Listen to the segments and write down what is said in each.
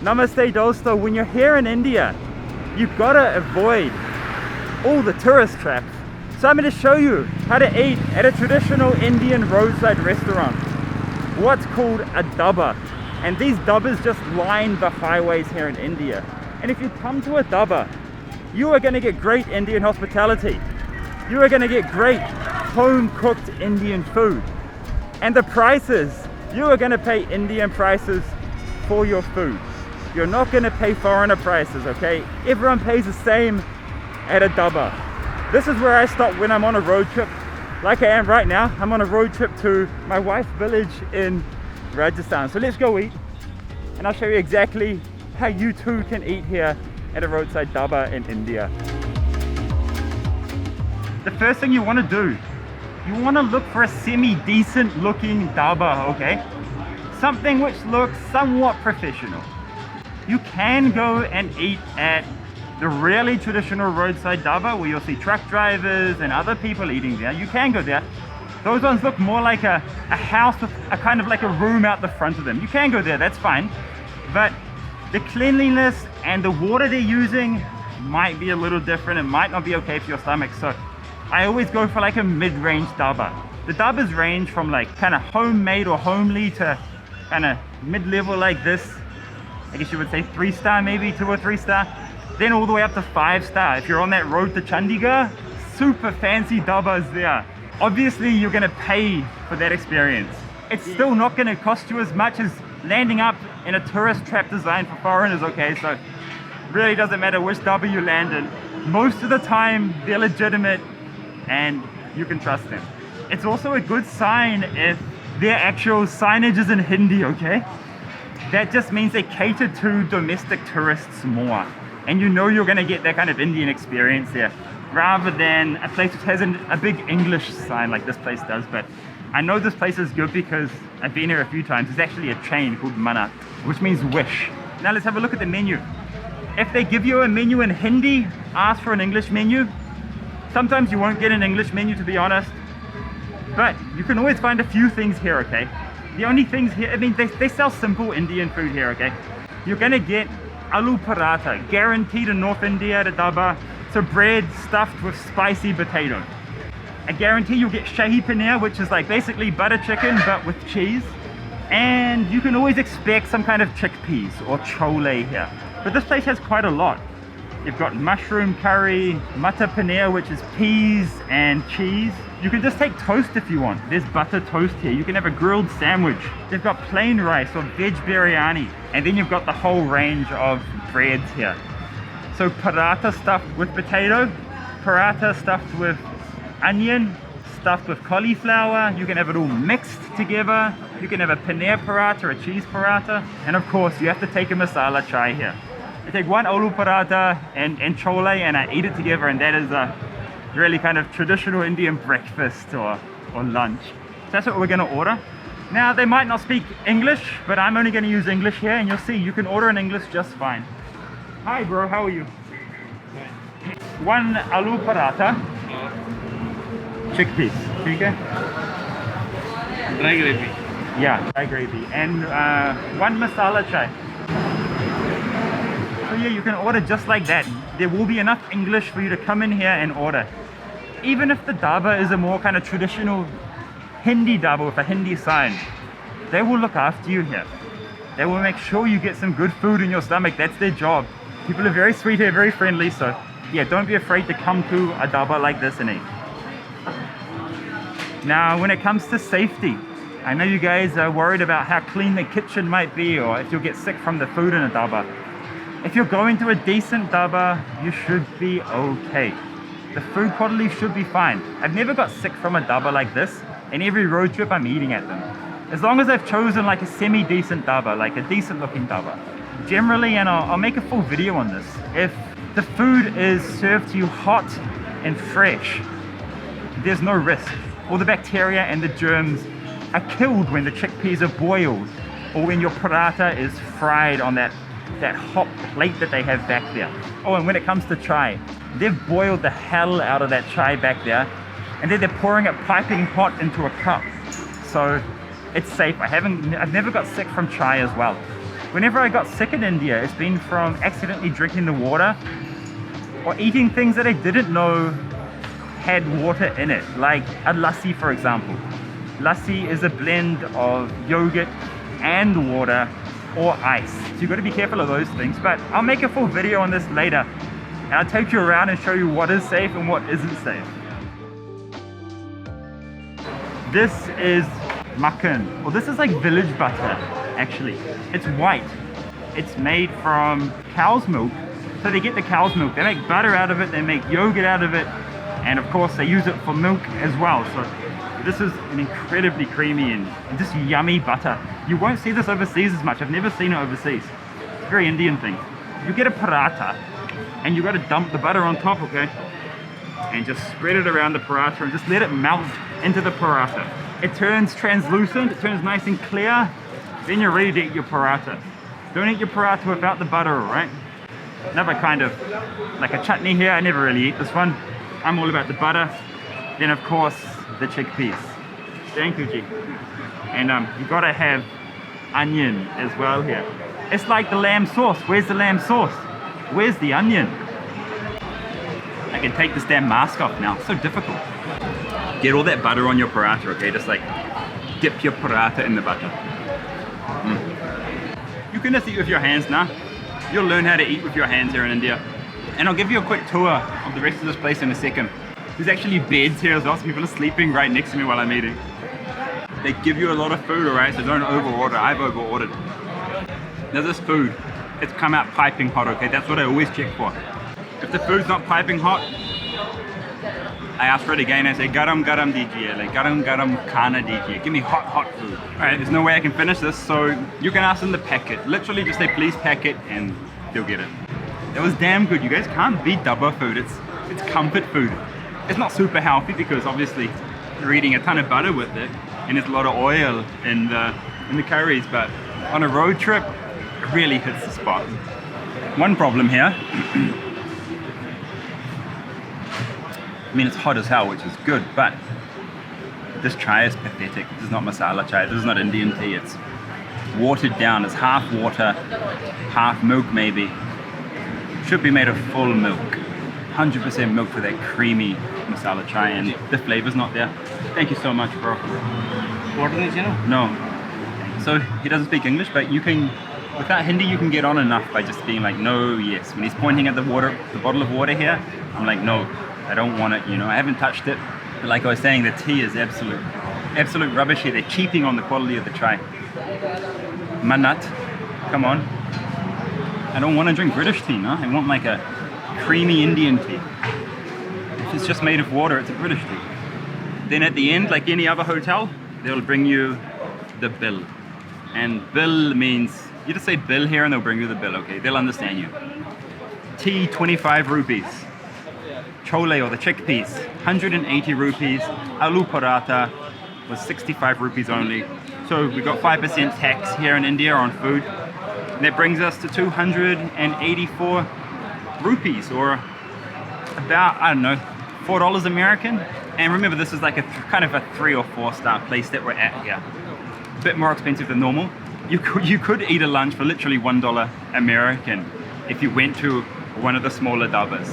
Namaste Dosto, when you're here in India, you've got to avoid all the tourist traps. So I'm going to show you how to eat at a traditional Indian roadside restaurant, what's called a dhaba. And these dhabas just line the highways here in India. And if you come to a dhaba, you are going to get great Indian hospitality. You are going to get great home-cooked Indian food. And the prices, you are going to pay Indian prices for your food. You're not going to pay foreigner prices, okay? Everyone pays the same at a dhaba. This is where I stop when I'm on a road trip, like I am right now. I'm on a road trip to my wife's village in Rajasthan. So let's go eat, and I'll show you exactly how you too can eat here at a roadside dhaba in India. The first thing you want to do, you want to look for a semi-decent looking dhaba, okay? Something which looks somewhat professional. You can go and eat at the really traditional roadside dhaba where you'll see truck drivers and other people eating there. You can go there. Those ones look more like a house with a kind of like a room out the front of them. You can go there, that's fine. But the cleanliness and the water they're using might be a little different. It might not be okay for your stomach. So I always go for like a mid-range dhaba. The dhabas range from like kind of homemade or homely to kind of mid-level like this. I guess you would say 3-star, maybe 2 or 3-star. Then all the way up to 5-star. If you're on that road to Chandigarh, super fancy dhabas there. Obviously, you're gonna pay for that experience. It's still not gonna cost you as much as landing up in a tourist trap designed for foreigners, okay? So really doesn't matter which dhaba you land in. Most of the time, they're legitimate and you can trust them. It's also a good sign if their actual signage is in Hindi, okay? That just means they cater to domestic tourists more. And you know you're going to get that kind of Indian experience there, rather than a place which has a big English sign like this place does. But I know this place is good because I've been here a few times. It's actually a chain called Mana, which means wish. Now let's have a look at the menu. If they give you a menu in Hindi, ask for an English menu. Sometimes you won't get an English menu, to be honest. But you can always find a few things here, okay? The only things here, I mean, they sell simple Indian food here, okay? You're going to get Aloo Paratha, guaranteed in North India at a dhaba. So bread stuffed with spicy potato. I guarantee you'll get Shahi Paneer, which is like basically butter chicken but with cheese. And you can always expect some kind of chickpeas or chole here. But this place has quite a lot. You've got mushroom curry, matar paneer, which is peas and cheese. You can just take toast if you want. There's butter toast here. You can have a grilled sandwich. They've got plain rice or veg biryani. And then you've got the whole range of breads here. So paratha stuffed with potato, paratha stuffed with onion, stuffed with cauliflower. You can have it all mixed together. You can have a paneer paratha, a cheese paratha. And of course, you have to take a masala chai here. I take one aloo paratha and chole and I eat it together, and that is a really kind of traditional Indian breakfast or lunch. So that's what we're going to order. Now they might not speak English, but I'm only going to use English here, and you'll see you can order in English just fine. Hi bro, how are you? One aloo paratha, chickpeas, okay? Dry gravy. Yeah, dry gravy, and one masala chai. So yeah, you can order just like that. There will be enough English for you to come in here and order. Even if the dhaba is a more kind of traditional Hindi dhaba with a Hindi sign, they will look after you here. They will make sure you get some good food in your stomach. That's their job. People are very sweet here, very friendly. So yeah, don't be afraid to come to a dhaba like this and eat. Now, when it comes to safety, I know you guys are worried about how clean the kitchen might be or if you'll get sick from the food in a dhaba. If you're going to a decent dhaba, you should be okay. The food quality should be fine. I've never got sick from a dhaba like this, and every road trip I'm eating at them. As long as I've chosen like a semi-decent dhaba, like a decent looking dhaba. Generally, and I'll make a full video on this, if the food is served to you hot and fresh, there's no risk. All the bacteria and the germs are killed when the chickpeas are boiled or when your paratha is fried on that hot plate that they have back there. Oh, and when it comes to chai, they've boiled the hell out of that chai back there, and then they're pouring it piping hot into a cup. So it's safe. I've never got sick from chai as well. Whenever I got sick in India, it's been from accidentally drinking the water or eating things that I didn't know had water in it, like a lassi, for example. Lassi is a blend of yogurt and water or ice. So you've got to be careful of those things, but I'll make a full video on this later and I'll take you around and show you what is safe and what isn't safe. This is makhan, or this is like village butter actually. It's white. It's made from cow's milk. So they get the cow's milk, they make butter out of it, they make yogurt out of it, and of course they use it for milk as well. So this is an incredibly creamy and just yummy butter. You won't see this overseas as much. I've never seen it overseas. It's a very Indian thing. You get a paratha and you got to dump the butter on top, okay? And just spread it around the paratha and just let it melt into the paratha. It turns translucent, it turns nice and clear, then you're ready to eat your paratha. Don't eat your paratha without the butter, alright? Another kind of like a chutney here. I never really eat this one. I'm all about the butter. Then of course the chickpeas. Thank you, G. And you gotta have onion as well here. It's like the lamb sauce. Where's the lamb sauce? Where's the onion? I can take this damn mask off now. It's so difficult. Get all that butter on your paratha, okay? Just like dip your paratha in the butter. You can just eat with your hands now. You'll learn how to eat with your hands here in India. And I'll give you a quick tour of the rest of this place in a second. There's actually beds here as well, so people are sleeping right next to me while I'm eating. They give you a lot of food, alright, so don't over-order. I've over-ordered. Now this food, it's come out piping hot, okay? That's what I always check for. If the food's not piping hot, I ask for it again. I say, garam garam dijiye, like garam garam khana dijiye. Give me hot, hot food. Alright, there's no way I can finish this, so you can ask them to pack it. Literally just say, please pack it, and they'll get it. It was damn good. You guys can't beat Dhaba food. It's comfort food. It's not super healthy because obviously you're eating a ton of butter with it, and there's a lot of oil in the curries, but on a road trip, it really hits the spot. One problem here, I mean, it's hot as hell, which is good, but this chai is pathetic. This is not masala chai. This is not Indian tea. It's watered down. It's half water, half milk maybe. Should be made of full milk. 100% milk for that creamy masala chai, and the flavor's not there. Thank you so much, bro. Water needs, you know? No. So he doesn't speak English, but you can, without Hindi, you can get on enough by just being like, no, yes. When he's pointing at the bottle of water here, I'm like, no, I don't want it, you know. I haven't touched it. But like I was saying, the tea is absolute rubbish here. They're cheating on the quality of the chai. Manat, come on. I don't want to drink British tea, no? I want like a creamy Indian tea. If it's just made of water, it's a British tea. Then at the end, like any other hotel, they'll bring you the bill. And bill means, you just say bill here and they'll bring you the bill, okay? They'll understand you. Tea, 25 rupees. Chole, or the chickpeas, 180 rupees. Aloo Paratha was 65 rupees only. So we got 5% tax here in India on food. And that brings us to 284 rupees, or about, I don't know, $4 American. And remember, this is like a kind of a 3 or 4 star place that we're at here. A bit more expensive than normal. You could eat a lunch for literally $1 American if you went to one of the smaller Dhabas.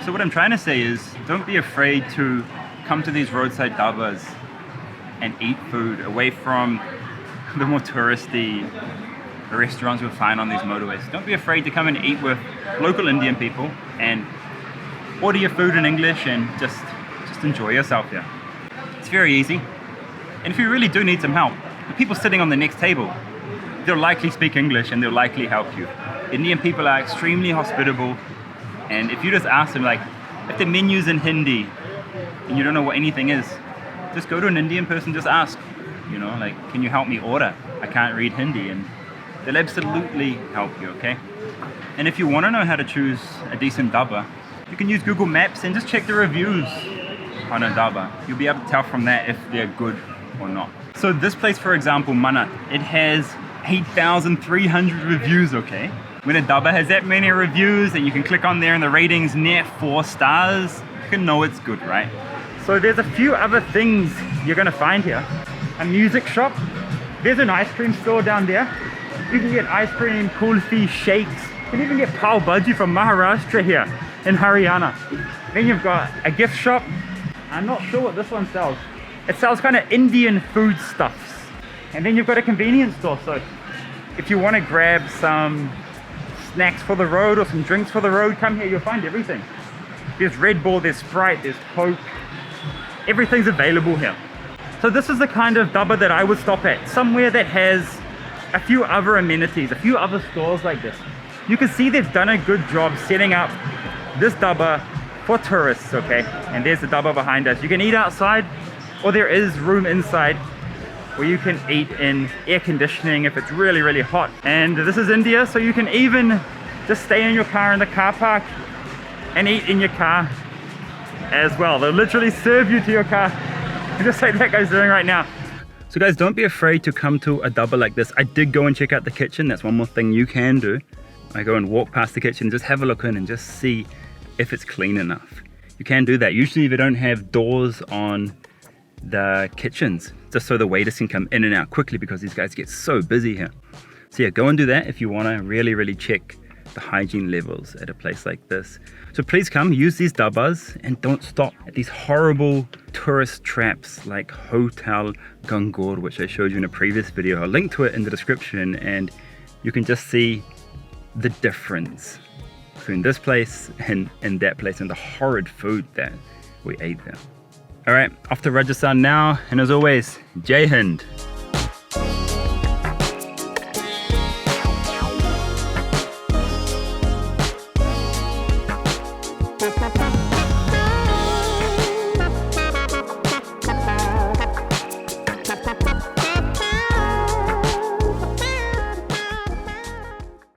So what I'm trying to say is, don't be afraid to come to these roadside Dhabas and eat food away from the more touristy restaurants you'll find on these motorways. Don't be afraid to come and eat with local Indian people and order your food in English and just enjoy yourself here. It's very easy. And if you really do need some help, the people sitting on the next table, they'll likely speak English and they'll likely help you. Indian people are extremely hospitable, and if you just ask them, like, if the menu's in Hindi and you don't know what anything is, just go to an Indian person, just ask, you know, like, can you help me order? I can't read Hindi, and they'll absolutely help you, okay? And if you want to know how to choose a decent dhaba, you can use Google Maps and just check the reviews on a dhaba. You'll be able to tell from that if they're good or not. So this place, for example, Manat, it has 8,300 reviews, okay? When a dhaba has that many reviews and you can click on there and the rating's near 4 stars, you can know it's good, right? So there's a few other things you're gonna find here. A music shop. There's an ice cream store down there. You can get ice cream, kulfi, shakes. You can even get pav bhaji from Maharashtra here in Haryana. Then you've got a gift shop. I'm not sure what this one sells. It sells kind of Indian foodstuffs. And then you've got a convenience store. So if you want to grab some snacks for the road or some drinks for the road, come here, you'll find everything. There's Red Bull, there's Sprite, there's Coke. Everything's available here. So this is the kind of dhaba that I would stop at. Somewhere that has a few other amenities, a few other stores like this. You can see they've done a good job setting up this dhaba for tourists, okay? And there's the dhaba behind us. You can eat outside, or there is room inside where you can eat in air conditioning if it's really, really hot. And this is India, so you can even just stay in your car in the car park and eat in your car as well. They'll literally serve you to your car, just like that guy's doing right now. So guys, don't be afraid to come to a dhaba like this. I did go and check out the kitchen. That's one more thing you can do. I go and walk past the kitchen, just have a look in and just see if it's clean enough. You can do that. Usually they don't have doors on the kitchens, just so the waiters can come in and out quickly because these guys get so busy here. So yeah, go and do that if you want to really check the hygiene levels at a place like this. So please come, use these dhabas and don't stop at these horrible tourist traps like Hotel Gangur, which I showed you in a previous video. I'll link to it in the description and you can just see the difference between this place and that place and the horrid food that we ate there. All right, off to Rajasthan now, and as always, Jai Hind.